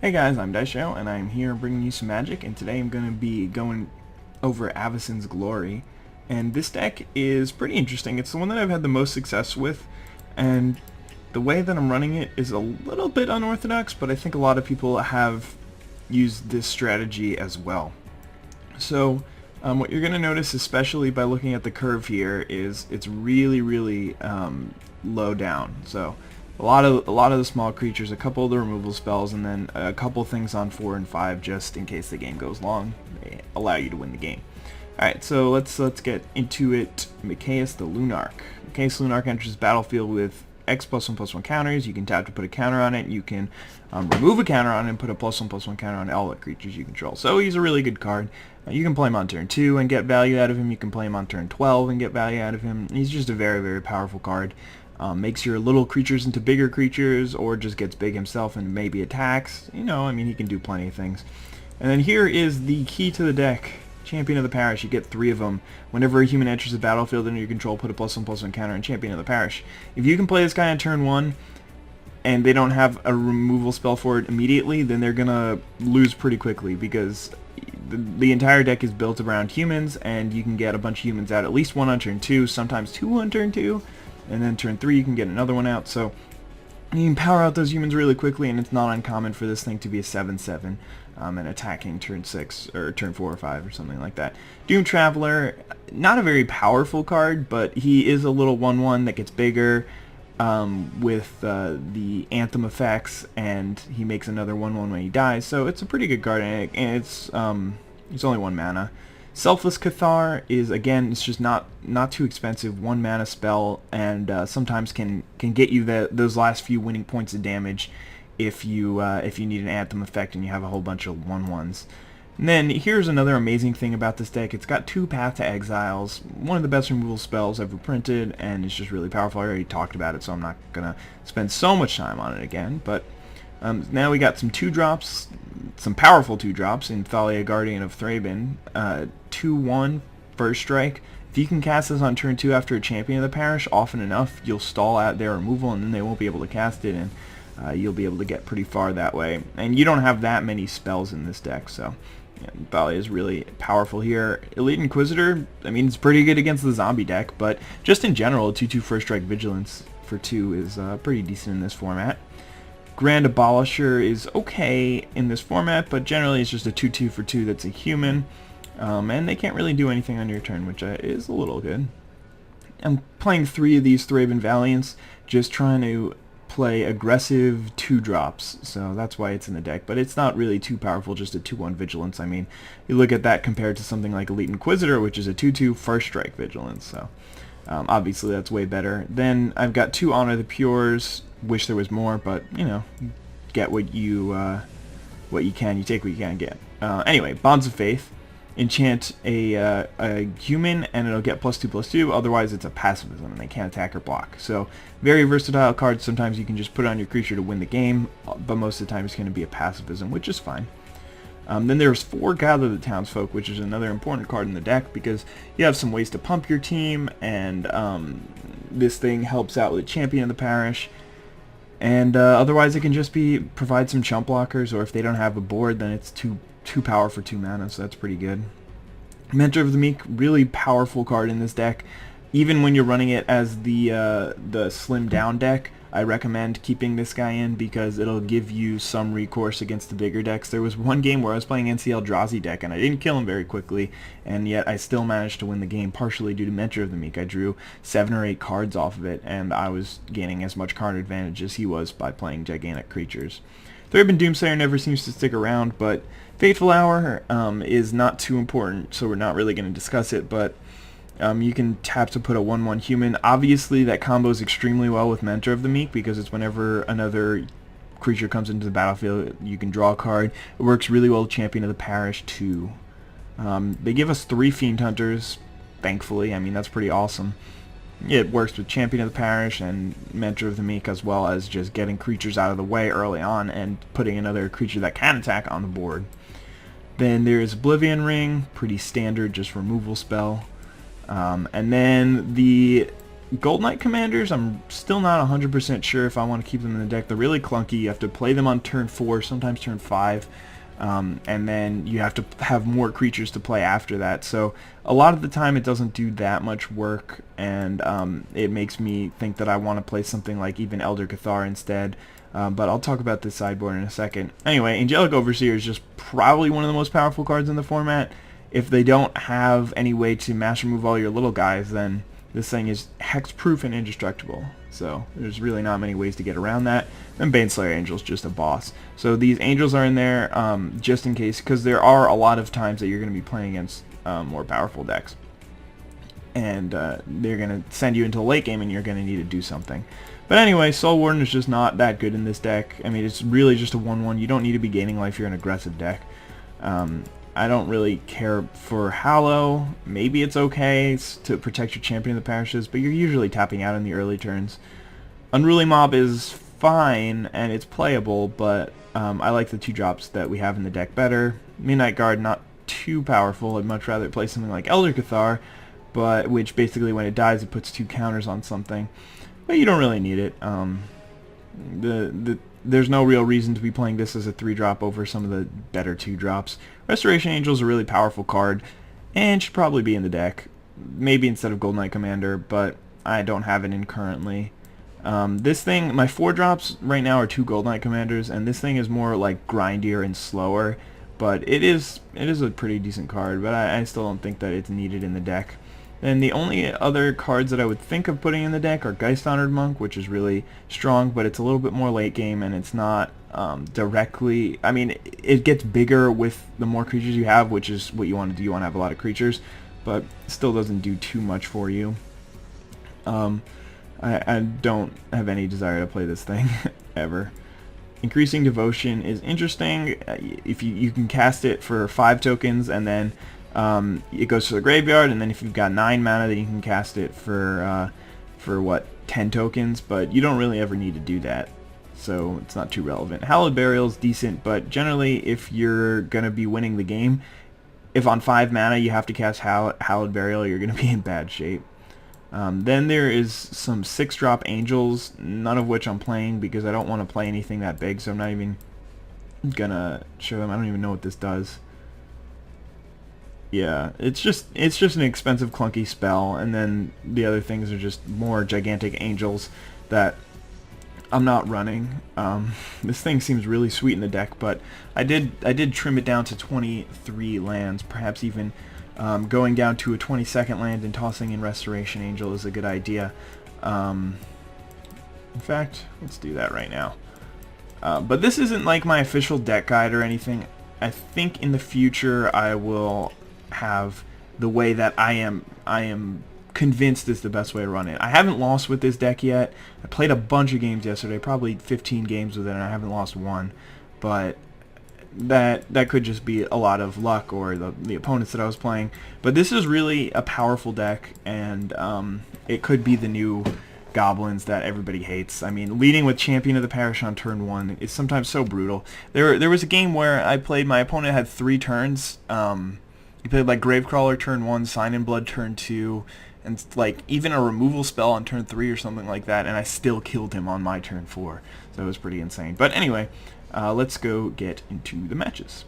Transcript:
Hey guys, I'm Izdaisho, and I'm here bringing you some magic, and today I'm going to be going over Avacyn's Glory. And this deck is pretty interesting. It's the one that I've had the most success with, and the way that I'm running it is a little bit unorthodox, but I think a lot of people have used this strategy as well. So what you're going to notice, especially by looking at the curve here, is it's really low down. So a lot of the small creatures, a couple of the removal spells, and then a couple things on 4 and 5 just in case the game goes long. They allow you to win the game. Alright, so let's get into it. Mikaeus the Lunarch. Mikaeus Lunarch enters the battlefield with X +1/+1 counters. You can tap to put a counter on it. You can remove a counter on it and put a +1/+1 counter on all the creatures you control. So he's a really good card. You can play him on turn 2 and get value out of him. You can play him on turn 12 and get value out of him. He's just a very powerful card. Makes your little creatures into bigger creatures, or just gets big himself and maybe attacks. You know, I mean, he can do plenty of things. And then here is the key to the deck. Champion of the Parish. You get 3 of them. Whenever a human enters the battlefield under your control, put a +1/+1 counter on Champion of the Parish. If you can play this guy on turn 1, and they don't have a removal spell for it immediately, then they're gonna lose pretty quickly, because the entire deck is built around humans, and you can get a bunch of humans out, at least one on turn 2, sometimes 2 on turn 2, and then turn 3 you can get another one out. So you can power out those humans really quickly, and it's not uncommon for this thing to be a 7/7 and attacking turn 6 or turn 4 or 5 or something like that. Doom Traveler, not a very powerful card, but he is a little 1/1 that gets bigger with the Anthem effects, and he makes another 1/1 when he dies. So it's a pretty good card, and it's only 1 mana. Selfless Cathar is, again, it's just not too expensive, 1 mana spell, and sometimes can get you those last few winning points of damage if you need an Anthem effect and you have a whole bunch of 1/1s. And then here's another amazing thing about this deck. It's got 2 Path to Exiles, one of the best removal spells ever printed, and it's just really powerful. I already talked about it, so I'm not gonna spend so much time on it again. But now we got some 2-drops, some powerful 2-drops in Thalia, Guardian of Thraben. 2/1 first strike. If you can cast this on turn 2 after a Champion of the Parish often enough, you'll stall out their removal, and then they won't be able to cast it, and you'll be able to get pretty far that way. And you don't have that many spells in this deck, so yeah, Thalia is really powerful here. Elite Inquisitor, I mean, it's pretty good against the zombie deck, but just in general, 2/2 first strike vigilance for 2 is pretty decent in this format. Grand Abolisher is okay in this format, but generally it's just a 2/2 for 2 that's a human, and they can't really do anything on your turn, which is a little good. I'm playing 3 of these Thraben Valiants, just trying to play aggressive 2-drops, so that's why it's in the deck, but it's not really too powerful, just a 2/1 vigilance. I mean, you look at that compared to something like Elite Inquisitor, which is a 2/2 first strike vigilance, so obviously that's way better. Then I've got 2 Honor the Pures. Wish there was more, but you know, get what you can. You take what you can get. Anyway, Bonds of Faith. Enchant a human, and it'll get +2/+2. Otherwise, it's a pacifism, and they can't attack or block. So, very versatile card. Sometimes you can just put it on your creature to win the game, but most of the time it's going to be a pacifism, which is fine. Then there's 4 Gather the Townsfolk, which is another important card in the deck, because you have some ways to pump your team, and this thing helps out with Champion of the Parish. And otherwise, it can just provide some chump blockers, or if they don't have a board, then it's too power for 2 mana, so that's pretty good. Mentor of the Meek, really powerful card in this deck. Even when you're running it as the slim down deck, I recommend keeping this guy in, because it'll give you some recourse against the bigger decks. There was one game where I was playing NCL Drazi deck, and I didn't kill him very quickly, and yet I still managed to win the game, partially due to Mentor of the Meek. I drew 7 or 8 cards off of it, and I was gaining as much card advantage as he was by playing gigantic creatures. Thraben Doomsayer never seems to stick around, but Fateful Hour is not too important, so we're not really going to discuss it, but you can tap to put a 1/1 human. Obviously, that combos extremely well with Mentor of the Meek, because it's whenever another creature comes into the battlefield, you can draw a card. It works really well with Champion of the Parish, too. They give us 3 Fiend Hunters, thankfully. I mean, that's pretty awesome. It works with Champion of the Parish and Mentor of the Meek, as well as just getting creatures out of the way early on and putting another creature that can attack on the board. Then there's Oblivion Ring, pretty standard, just removal spell. And then the Gold Knight Commanders, I'm still not 100% sure if I want to keep them in the deck. They're really clunky. You have to play them on turn 4, sometimes turn 5, and then you have to have more creatures to play after that. So a lot of the time it doesn't do that much work, and it makes me think that I want to play something like even Elder Cathar instead. But I'll talk about this sideboard in a second. Anyway, Angelic Overseer is just probably one of the most powerful cards in the format. If they don't have any way to mass remove all your little guys, then this thing is hex-proof and indestructible. So there's really not many ways to get around that. And Baneslayer Angel's just a boss. So these angels are in there just in case, because there are a lot of times that you're going to be playing against more powerful decks. And they're going to send you into the late game and you're going to need to do something. But anyway, Soul Warden is just not that good in this deck. I mean, it's really just a 1/1. You don't need to be gaining life. You're an aggressive deck. I don't really care for Hallow. Maybe it's okay to protect your champion of the parishes, but you're usually tapping out in the early turns. Unruly Mob is fine, and it's playable, but I like the 2 drops that we have in the deck better. Midnight Guard, not too powerful. I'd much rather play something like Elder Cathar, but which basically when it dies it puts 2 counters on something. But you don't really need it. There's no real reason to be playing this as a 3-drop over some of the better 2-drops. Restoration Angel is a really powerful card and should probably be in the deck. Maybe instead of Gold Knight Commander, but I don't have it in currently. This thing, my 4-drops right now are 2 Gold Knight Commanders, and this thing is more like grindier and slower, but it is a pretty decent card, but I still don't think that it's needed in the deck. And the only other cards that I would think of putting in the deck are Geist Honored Monk, which is really strong, but it's a little bit more late game, and it's not directly... I mean, it gets bigger with the more creatures you have, which is what you want to do. You want to have a lot of creatures, but still doesn't do too much for you. I don't have any desire to play this thing, ever. Increasing Devotion is interesting. If you can cast it for 5 tokens, and then it goes to the graveyard, and then if you've got 9 mana, then you can cast it for what, 10 tokens, but you don't really ever need to do that, so it's not too relevant. Hallowed Burial is decent, but generally if you're going to be winning the game, if on 5 mana you have to cast Hallowed Burial, you're going to be in bad shape. Then there is some 6-drop angels, none of which I'm playing because I don't want to play anything that big, so I'm not even going to show them. I don't even know what this does. Yeah, it's just an expensive, clunky spell, and then the other things are just more gigantic angels that I'm not running. This thing seems really sweet in the deck, but I did trim it down to 23 lands, perhaps even going down to a 22nd land and tossing in Restoration Angel is a good idea. In fact, let's do that right now. But this isn't like my official deck guide or anything. I think in the future I will have the way that I am convinced is the best way to run it. I haven't lost with this deck yet. I played a bunch of games yesterday, probably 15 games with it, and I haven't lost one. But that could just be a lot of luck or the opponents that I was playing. But this is really a powerful deck, and it could be the new goblins that everybody hates. I mean, leading with Champion of the Parish on turn 1 is sometimes so brutal. There was a game where I played, my opponent had 3 turns. He played like Gravecrawler turn 1, Sign in Blood turn 2, and like even a removal spell on turn 3 or something like that, and I still killed him on my turn 4. So it was pretty insane. But anyway, let's go get into the matches.